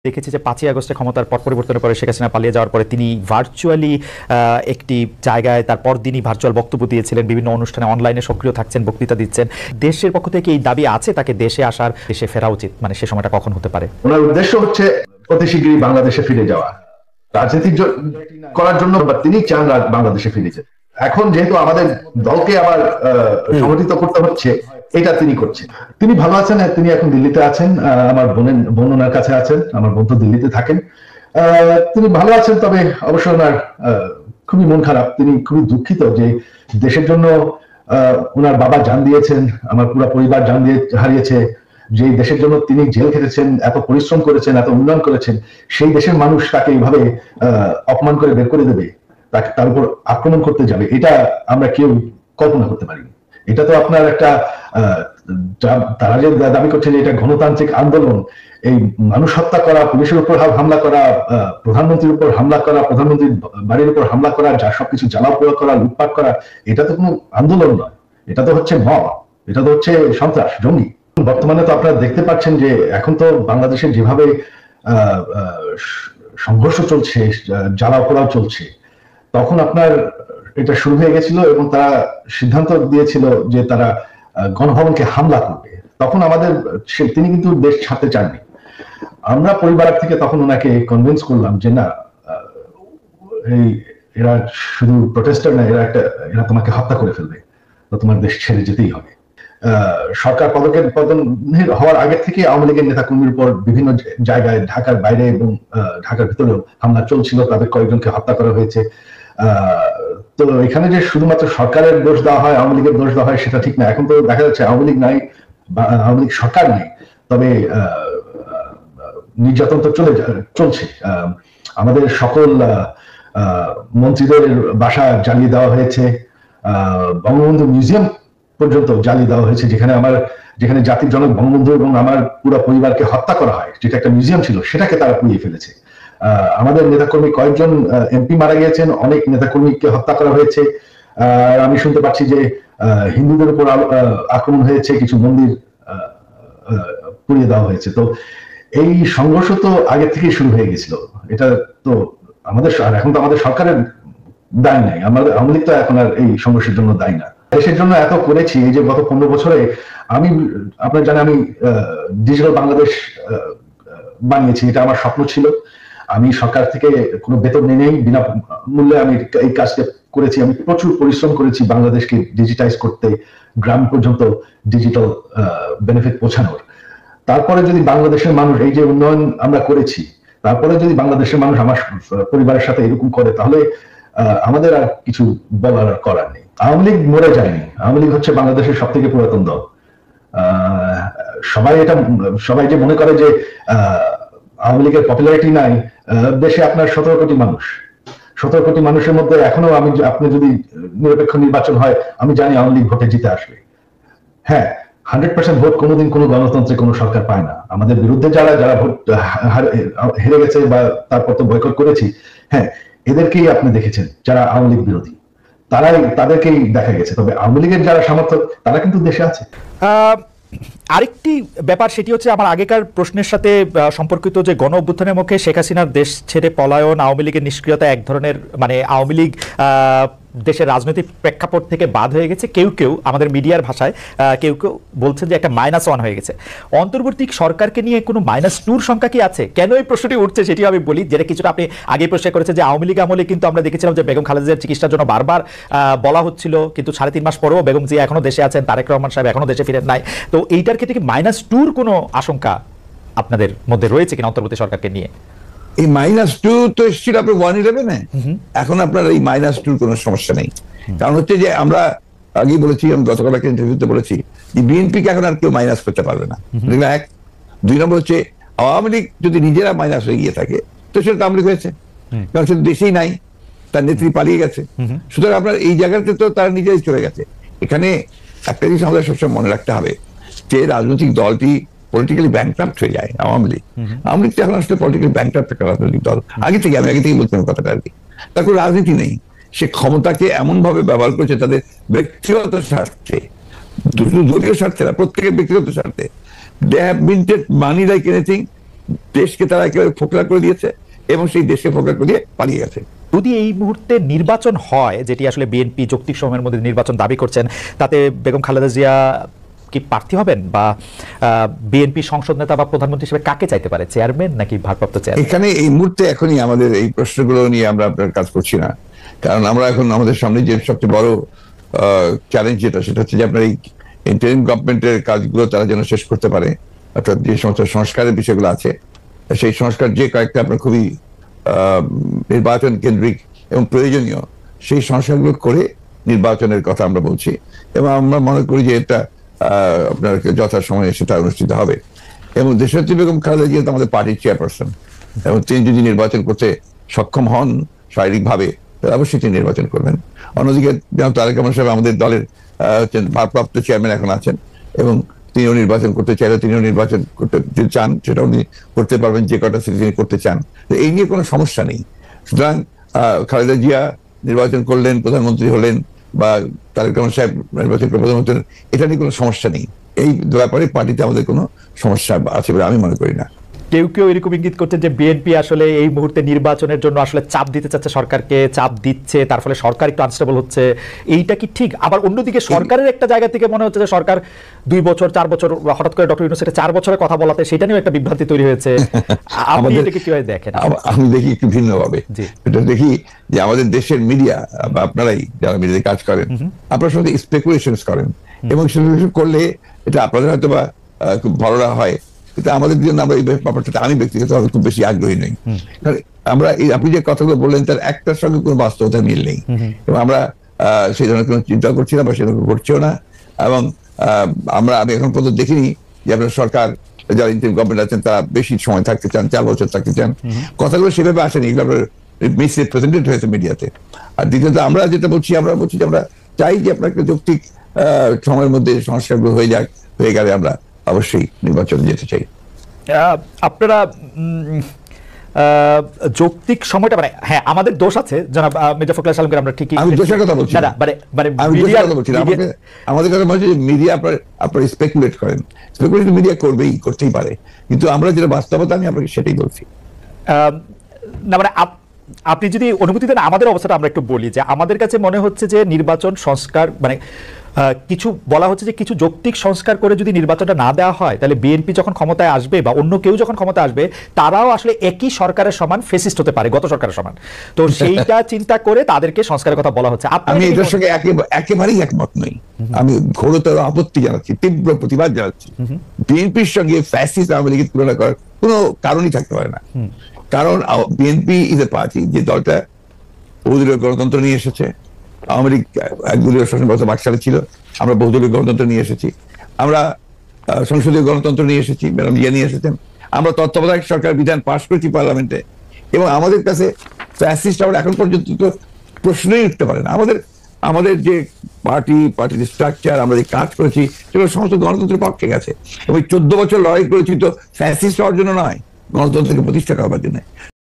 দেখেছি যে 5ই আগস্টে ক্ষমতার পট পরিবর্তনের পরে শেখ হাসিনা পালিয়ে যাওয়ার পরে তিনি ভার্চুয়ালি একটি জায়গায় তারপর দিনই ভার্চুয়াল বক্তব্য দিয়েছিলেন, বিভিন্ন অনুষ্ঠানে অনলাইনে সক্রিয় থাকছেন, বক্তৃতা দিচ্ছেন। দেশের পক্ষ থেকে এই দাবি আছে তাকে দেশে আসার, দেশে ফেরা উচিত, মানে সে সময়টা কখন হতে পারে? ওনার উদ্দেশ্য হচ্ছে অতি শীঘ্রই বাংলাদেশে ফিরে যাওয়া, রাজনীতি করার জন্য, বা তিনি চান বাংলাদেশে ফিরে যেতে। এখন যেহেতু আমাদের দলকে আবার সংগঠিত করতে হচ্ছে, এটা তিনি করছেন। তিনি ভালো আছেন, তিনি এখন দিল্লিতে আছেন, আমার বোন ওনার কাছে আছেন, আমার বোন তো দিল্লিতে থাকেন। তিনি ভালো আছেন, তবে অবশ্য ওনার খুবই মন খারাপ, তিনি খুবই দুঃখিত যে দেশের জন্য ওনার বাবা জান দিয়েছেন, আমার পুরো পরিবার জান দিয়ে হারিয়েছে। যে দেশের জন্য তিনি জেল খেটেছেন, এত পরিশ্রম করেছেন, এত উন্নয়ন করেছেন, সেই দেশের মানুষ তাকে এইভাবে অপমান করে বের করে দেবে, তাকে তার উপর আক্রমণ করতে যাবে, এটা আমরা কেউ কল্পনা করতে পারিনি। এটা তো আপনার একটা তারা যে দাবি করছে যে এটা গণতান্ত্রিক আন্দোলন, এই মানুষ হত্যা করা, পুলিশের উপর হামলা করা, প্রধানমন্ত্রীর উপর হামলা করা, প্রধানমন্ত্রীর বাড়ির উপর হামলা করা, যা সবকিছু জ্বালা পোড়া করা, লুটপাট করা, এটা তো কোনো আন্দোলন নয়, এটা তো হচ্ছে মব, এটা তো হচ্ছে সন্ত্রাস, জঙ্গি। বর্তমানে তো আপনারা দেখতে পাচ্ছেন যে এখন তো বাংলাদেশে যেভাবে সংঘর্ষ চলছে, জ্বালা পোড়াও চলছে, তখন আপনার এটা শুরু হয়ে গেছিল এবং তারা সিদ্ধান্ত দিয়েছিল যে তারা গণভবনকে হামলা করবে। তখন তিনি কিন্তু দেশ ছাড়তে চাননি। আমরা পরিবার থেকে তখন ওনাকে কনভিন্স করলাম যে না, এরা শুধু প্রোটেস্টার না, এরা তোমাকে হত্যা করে ফেলবে, তো তোমার দেশ ছেড়ে যেতেই হবে। সরকার পদন হওয়ার আগে থেকে আওয়ামী লীগের নেতাকর্মীর উপর বিভিন্ন জায়গায় ঢাকার বাইরে এবং ঢাকার ভিতরেও হামলা চলছিল, তাদের কয়েকজনকে হত্যা করা হয়েছে। তো এখানে যে শুধুমাত্র সরকারের দোষ দেওয়া হয়, আওয়ামী লীগের দোষ দেওয়া হয়, সেটা ঠিক না। এখন তো দেখা যাচ্ছে আওয়ামী লীগ নাই, আওয়ামী লীগ সরকার নেই, তবে নির্যাতন তো চলছে। আমাদের সকল মন্ত্রীদের বাসা জ্বালিয়ে দেওয়া হয়েছে, বঙ্গবন্ধু মিউজিয়াম পর্যন্ত জ্বালিয়ে দেওয়া হয়েছে, যেখানে জাতির জনক বঙ্গবন্ধু এবং আমার পুরো পরিবারকে হত্যা করা হয়, যেটা একটা মিউজিয়াম ছিল, সেটাকে তারা পুড়িয়ে ফেলেছে। আমাদের নেতাকর্মী কয়েকজন এমপি মারা গিয়েছেন, অনেক নেতাকর্মীকে হত্যা করা হয়েছে। আমি শুনতে পাচ্ছি যে হিন্দুদের উপর আক্রমণ হয়েছে, কিছু মন্দির পুড়িয়ে দেওয়া হয়েছে। তো এই সংঘর্ষ তো আগে থেকেই শুরু হয়ে গেছিল। এটা তো এখন তো আমাদের সরকারের দায় নাই, আওয়ামী লীগ তো এখন আর এই সংঘর্ষের জন্য দায়ী না। দেশের জন্য এত করেছি, এই যে গত 15 বছরে আপনারা জানেন আমি ডিজিটাল বাংলাদেশ বানিয়েছি, এটা আমার স্বপ্ন ছিল। আমি সরকার থেকে কোনো বেতন নেই, বিনা মূল্যে আমি এই কাজটা করেছি। আমি প্রচুর পরিশ্রম করেছি বাংলাদেশকে ডিজিটাইজ করতে, গ্রাম পর্যন্ত ডিজিটাল বেনিফিট পৌঁছানোর। তারপরে যদি বাংলাদেশের মানুষ, এই যে উন্নয়ন আমরা করেছি, তারপরে যদি বাংলাদেশের মানুষ আমার পরিবারের সাথে এরকম করে, তাহলে আমাদের আর কিছু বলার করার নেই। আওয়ামী লীগ মরে যায়নি, আওয়ামী লীগ হচ্ছে বাংলাদেশের সব থেকে পুরাতন দল। সবাই যে মনে করে যে আওয়ামী লীগের পপুলারিটি নাই, দেশে আপনার 17 কোটি মানুষ, 17 কোটি মানুষের মধ্যে এখনো আপনি যদি নিরপেক্ষ নির্বাচন হয়, আমি জানি আওয়ামী লীগ ভোটে জিতে আসবে। হ্যাঁ, 100% ভোট কোনোদিন কোনো গণতন্ত্রে কোনো সরকার পায় না। আমাদের বিরুদ্ধে যারা ভোট হেরে গেছে বা তারপর তো বয়কট করেছি, হ্যাঁ, এদেরকেই আপনি দেখেছেন যারা আওয়ামী লীগ বিরোধী, তাদেরকেই দেখা গেছে। তবে আওয়ামী লীগের যারা সমর্থক, তারা কিন্তু দেশে আছে। আরেকটি ব্যাপার, সেটি হচ্ছে আমার আগেকার প্রশ্নের সাথে সম্পর্কিত, যে গণ অভ্যুত্থানের মুখে শেখ হাসিনার দেশ ছেড়ে পলায়ন, আওয়ামী লীগের নিষ্ক্রিয়তা এক ধরনের, মানে আওয়ামী লীগ দেশের রাজনৈতিক প্রেক্ষাপট থেকে বাদ হয়ে গেছে। কেউ কেউ আমাদের মিডিয়ার ভাষায় কেউ বলছেন যে একটা -1 হয়ে গেছে। অন্তর্বর্তী সরকারকে নিয়ে কোনো -2 সংখ্যা কি আছে? কেন এই প্রশ্নটি উঠছে সেটি আমি বলি, যেটা কিছুটা আপনি আগে প্রশ্ন করেছে যে আওয়ামী লীগ আমলে কিন্তু আমরা দেখেছিলাম যে বেগম খালেদা জিয়ার চিকিৎসার জন্য বারবার বলা হচ্ছিল, কিন্তু 3.5 মাস পরেও বেগম জিয়া এখনো দেশে আছেন, তারেক রহমান সাহেব এখনো দেশে ফিরেন নাই। তো এইটার ক্ষেত্রে কি -2 কোনো আশঙ্কা আপনাদের মধ্যে রয়েছে কিনা অন্তর্বর্তী সরকারকে নিয়ে? এই -2 তো এসেছিল আপনার 111-এ, এখন আপনার এই -2 কোনো সমস্যা নেই। কারণ হচ্ছে যে আমরা আগেই বলেছি, আমি গতকাল একটা ইন্টারভিউতে বলেছি যে বিএনপিকে এখন আর কেউ মাইনাস করতে পারবে না। এক, 2 নম্বর হচ্ছে আওয়ামী লীগ যদি নিজেরা মাইনাস হয়ে গিয়ে থাকে, তো সেটা আওয়ামী লীগ হয়েছে, কারণ সেটা দেশেই নাই, তার নেত্রী পালিয়ে গেছে। সুতরাং আপনার এই জায়গাতে তো তারা নিজেই চলে গেছে। এখানে একটা জিনিস আমাদের সবসময় মনে রাখতে হবে, যে রাজনৈতিক দলটি পলিটিক্যালি ব্যাংক্রাফট হয়ে যায়। আওয়ামী লীগ তো এখন আসলে পলিটিক্যালি ব্যাংক্রাফট একটা রাজনৈতিক দল। আগে থেকেই বলছিলাম কথাটা আর কি। তার কোনো রাজনীতি নেই, সে ক্ষমতাকে এমন ভাবে ব্যবহার করছে তাদের ব্যক্তিগত স্বার্থে, দলীয় স্বার্থে না, প্রত্যেকের ব্যক্তিগত স্বার্থে। They have minted money like anything, দেশকে তারা একেবারে ফোকলা করে দিয়েছে এবং সেই দেশকে ফোকলা করে দিয়ে পালিয়ে গেছে। যদি এই মুহূর্তে নির্বাচন হয়, যেটি আসলে বিএনপি যৌক্তিক সময়ের মধ্যে নির্বাচন দাবি করছেন, তাতে বেগম খালেদা জিয়া কি প্রার্থী হবেন, বা বিএনপি সংসদ নেতা বা প্রধানমন্ত্রী হিসেবে কাকে চাইতে পারে, চেয়ারম্যান নাকি ভারপ্রাপ্ত চেয়ারম্যান? এখানে এই মুহূর্তে এখনই আমাদের এই প্রশ্নগুলো নিয়ে আমরা আপনার কাজ করছি না, কারণ আমরা এখন আমাদের সামনে যে সবচেয়ে বড় চ্যালেঞ্জ সেটা হচ্ছে যে আপনার এই ইন্টারিম গভর্নমেন্টের কাজগুলো তারা যেন শেষ করতে পারে, অর্থাৎ যে সমস্ত সংস্কারের বিষয়গুলো আছে সেই সংস্কার যে কয়েকটা আপনার খুবই নির্বাচন কেন্দ্রিক এবং প্রয়োজনীয়, সেই সংস্কারগুলো করে নির্বাচনের কথা আমরা বলছি এবং আমরা মনে করি যে এটা আপনার যথাসময়ে সেটা অনুষ্ঠিত হবে। এবং দেশনেত্রী বেগম খালেদা জিয়া আমাদের পার্টির চেয়ারপারসন, এবং তিনি যদি নির্বাচন করতে সক্ষম হন শারীরিকভাবে, তাহলে অবশ্যই তিনি নির্বাচন করবেন। অন্যদিকে যেমন তারেক রহমান সাহেব আমাদের দলের ভারপ্রাপ্ত চেয়ারম্যান এখন আছেন, এবং তিনিও নির্বাচন করতে চাইলে তিনিও নির্বাচন করতে চান, সেটা উনি করতে পারবেন যে কটা সিটি তিনি করতে চান। তো এই নিয়ে কোনো সমস্যা নেই। সুতরাং খালেদা জিয়া নির্বাচন করলেন, প্রধানমন্ত্রী হলেন, বা তারেক রহমান সাহেব নির্বাচন করে প্রধানমন্ত্রী হলেন, এটা নিয়ে কোনো সমস্যা নেই। এই ব্যাপারে পার্টিতে আমাদের কোনো সমস্যা আছে বলে আমি মনে করি না। কেউ কেউ এরকম ইঙ্গিত করছেন যে বিএনপি আসলে এই মুহূর্তে নির্বাচনের জন্য আসলে চাপ দিতে চাচ্ছে, সরকারকে চাপ দিচ্ছে, তার ফলে সরকার একটু আনস্টেবল হচ্ছে। এইটা কি ঠিক? আবার অন্যদিকে সরকারের একটা জায়গা থেকে মনে হচ্ছে যে সরকার 2 বছর 4 বছর, হঠাৎ করে ডক্টর ইউনূস 4 বছরের কথা বলাতে সেটা নিয়েও একটা বিভ্রান্তি তৈরি হয়েছে। আপনি এটাকে কিভাবে দেখেন? আমি দেখি একটু ভিন্নভাবে। এটা দেখি যে আমাদের দেশের মিডিয়া বা আপনারাই যারা মিডিয়াতে কাজ করেন, আপনারা সঙ্গে স্পেকুলেশনস করেন, এবং স্পেকুলেশন করলে এটা আপনাদের হয়তো বা খুব ভালো হয়, কিন্তু আমাদের জন্য আমরা এই ব্যাপারটা আমি ব্যক্তিগতভাবে খুব বেশি আগ্রহী নই। কারণ আমরা আপনি যে কথাগুলো বললেন তার একটার সঙ্গে কোনো বাস্তবতা মিল নেই, এবং আমরা সেই ধরনের কোনো চিন্তা করছি না বা সেরকম করছিও না। এবং আমি এখন পর্যন্ত দেখিনি যে আপনার সরকার যারা ইন্টারিম গভর্নমেন্ট আছেন তারা বেশি সময় থাকতে চান, 4 বছর থাকতে চান। কথাগুলো সেভাবে আসেনি, এগুলো আপনার মিসরিপ্রেজেন্টেড হয়েছে মিডিয়াতে। আর দ্বিতীয়ত আমরা যেটা বলছি, আমরা বলছি যে আমরা চাই যে আপনার একটা যৌক্তিক সময়ের মধ্যে সংস্কারগুলো হয়ে গেলে আমরা অবশ্যই নির্বাচনে যেতে চাই। আপনারা যৌক্তিক সময়টা, মানে হ্যাঁ আমাদের দোষ আছে জনাব মির্জা ফখরুল আলমগীর, আমরা ঠিকই, আমি দোষের কথা বলছি না, আমাদের কথা বলছি যে মিডিয়া আপনারা স্পেকুলেট করেন, স্পেকুলেট মিডিয়া করতেই পারে, কিন্তু আমরা যেটা বাস্তবতা আমি আপনাকে সেটাই বলছি। না মানে আপনি যদি অনুমতি দেন আমাদের অবস্থাটা আমরা একটু বলি, যে আমাদের কাছে মনে হচ্ছে যে নির্বাচন সংস্কার, মানে কিছু বলা হচ্ছে যে কিছু যৌক্তিক সংস্কার করে যদি নির্বাচনটা না দেওয়া হয়, তাহলে বিএনপি যখন ক্ষমতায় আসবে বা অন্য কেউ যখন ক্ষমতায় আসবে, তারাও আসলে একই সরকারের সমান ফেসিস্ট হতে পারে, গত সরকারের সমান। তো সেইটা চিন্তা করে তাদেরকে সংস্কারের কথা বলা হচ্ছে। আমি এটার সঙ্গে একেবারেই একমত নই। আমি ঘোরতর আপত্তি জানাচ্ছি, তীব্র প্রতিবাদ জানাচ্ছি। বিএনপির সঙ্গে ফ্যাসিস্ট আওয়ামী লীগের তুলনা করার কোনো কারণই থাকতে পারে না। কারণ বিএনপি ইজ এ পার্টি যে দলটা বহুদলীয় গণতন্ত্র নিয়ে এসেছে। আওয়ামী লীগ একদলীয় শাসন ব্যবস্থা বাকশালে ছিল, আমরা বহুদলীয় গণতন্ত্র নিয়ে এসেছি, আমরা সংসদীয় গণতন্ত্র নিয়ে এসেছি, ম্যাডাম জিয়া নিয়ে এসেছেন, আমরা তত্ত্বাবধায়ক সরকার বিধান পাশ করেছি পার্লামেন্টে, এবং আমাদের কাছে ফ্যাসিস্ট আমরা এখন পর্যন্ত তো প্রশ্নই উঠতে পারে না। আমাদের যে পার্টির স্ট্রাকচার, আমরা যে কাজ করেছি সেগুলো সমস্ত গণতন্ত্রের পক্ষে গেছে, এবং 14 বছর লড়াই করেছি তো ফ্যাসিস্ট হওয়ার জন্য নয়, গণতন্ত্রকে প্রতিষ্ঠা করবার জন্য।